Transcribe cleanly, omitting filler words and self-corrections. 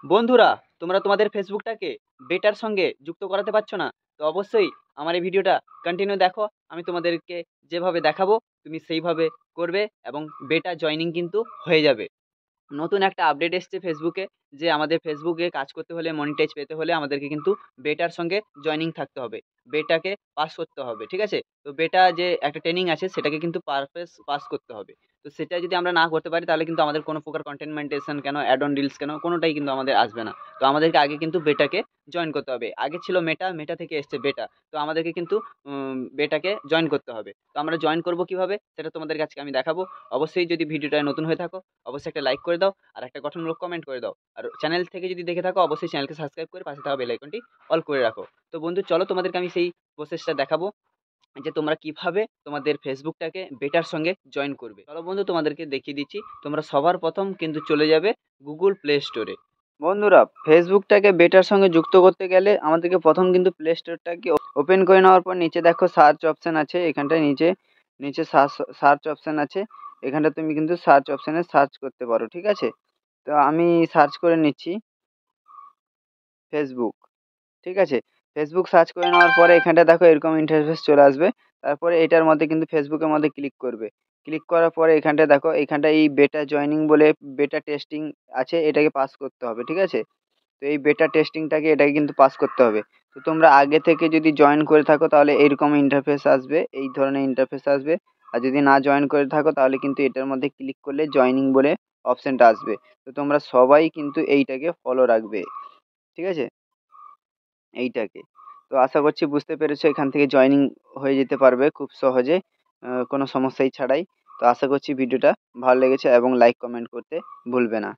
বন্ধুরা, তোমরা তোমাদের ফেসবুকটাকে বেটার সঙ্গে যুক্ত করাতে পারছো না? তো অবশ্যই আমার এই ভিডিওটা কন্টিনিউ দেখো। আমি তোমাদেরকে যেভাবে দেখাবো তুমি সেইভাবে করবে এবং বেটা জয়নিং কিন্তু হয়ে যাবে। নতুন একটা আপডেট এসছে ফেসবুকে, যে আমাদের ফেসবুকে কাজ করতে হলে, মনিটাইজ পেতে হলে আমাদেরকে কিন্তু বেটার সঙ্গে জয়নিং থাকতে হবে, বেটাকে পাস করতে হবে। ঠিক আছে? তো বেটা যে একটা ট্রেনিং আছে সেটাকে কিন্তু পারফেস পাস করতে হবে। তো সেটা যদি আমরা না করতে পারি তাহলে কিন্তু আমাদের কোনো প্রকার কন্টেন্ট মেন্টেশন কেন, অ্যাড অন রিলস কেন, কোনোটাই কিন্তু আমাদের আসবে না। তো আমাদেরকে আগে কিন্তু বেটাকে জয়েন করতে হবে। আগে ছিল মেটা, মেটা থেকে এসছে বেটা। তো আমাদেরকে কিন্তু বেটাকে জয়েন করতে হবে। তো আমরা জয়েন করবো কিভাবে সেটা তোমাদের কাছে আমি দেখাবো। অবশ্যই যদি ভিডিওটা নতুন হয়ে থাকো অবশ্যই একটা লাইক করে দাও, আর একটা গঠনমূলক কমেন্ট করে দাও। আর চ্যানেল থেকে যদি দেখে থাকো অবশ্যই চ্যানেলকে সাবস্ক্রাইব করে পাশে থাকা বেল আইকনটি অল করে রাখো। তো বন্ধু চলো তোমাদেরকে আমি সেই প্রসেসটা দেখাবো, যে তোমরা কিভাবে তোমাদের ফেসবুকটাকে বেটার সঙ্গে জয়েন করবে। চলো বন্ধু তোমাদেরকে দেখিয়ে দিচ্ছি। তোমরা সবার প্রথম কিন্তু চলে যাবে গুগল প্লে স্টোরে। বন্ধুরা, ফেসবুকটাকে বেটার সঙ্গে যুক্ত করতে গেলে আমাদেরকে প্রথম কিন্তু প্লে স্টোরটাকে ওপেন করে নেওয়ার পর নিচে দেখো সার্চ অপশন আছে, এখানটায় নিচে নিচে সার্চ অপশন আছে। এখানটা তুমি কিন্তু সার্চ অপশানে সার্চ করতে পারো। ঠিক আছে? তো আমি সার্চ করে নিচ্ছি ফেসবুক। ঠিক আছে? ফেসবুক সার্চ করে নেওয়ার পরে এখানটা দেখো এরকম ইন্টারফেস চলে আসবে। তারপরে এটার মধ্যে কিন্তু ফেসবুকের মধ্যে ক্লিক করবে। ক্লিক করার পরে এখানটায় দেখো এইখানটায় এই বেটা জয়নিং বলে বেটা টেস্টিং আছে, এটাকে পাস করতে হবে। ঠিক আছে? তো এই বেটা টেস্টিংটাকে এটাকে কিন্তু পাস করতে হবে। তো তোমরা আগে থেকে যদি জয়েন করে থাকো তাহলে এইরকম ইন্টারফেস আসবে, এই ধরনের ইন্টারফেস আসবে। আর যদি না জয়েন করে থাকো তাহলে কিন্তু এটার মধ্যে ক্লিক করলে জয়নিং বলে অপশনটা আসবে। তো তোমরা সবাই কিন্তু এইটাকে ফলো রাখবে। ঠিক আছে? এইটাকে। তো আশা করছি বুঝতে পেরেছো, এখান থেকে জয়েনিং হয়ে যেতে পারবে খুব সহজে, কোনো সমস্যাই ছাড়াই। তো আশা করছি ভিডিওটা ভালো লেগেছে এবং লাইক কমেন্ট করতে ভুলবে না।